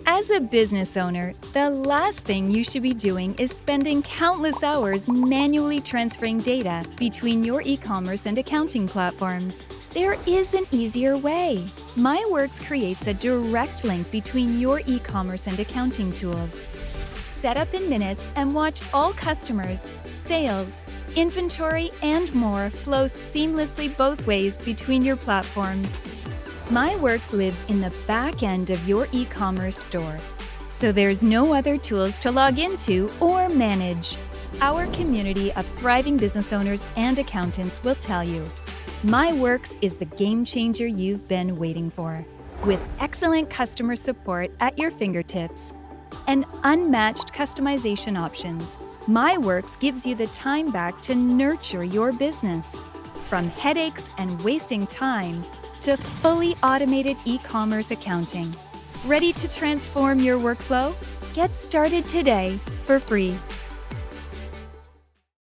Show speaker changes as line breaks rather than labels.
As a business owner, the last thing you should be doing is spending countless hours manually transferring data between your e-commerce and accounting platforms. There is an easier way. MyWorks creates a direct link between your e-commerce and accounting tools. Set up in minutes and watch all customers, sales, inventory, and more flow seamlessly both ways between your platforms. MyWorks lives in the back end of your e-commerce store, so there's no other tools to log into or manage. Our community of thriving business owners and accountants will tell you, MyWorks is the game changer you've been waiting for. With excellent customer support at your fingertips and unmatched customization options, MyWorks gives you the time back to nurture your business. From headaches and wasting time to fully automated e-commerce accounting. Ready to transform your workflow? Get started today for free.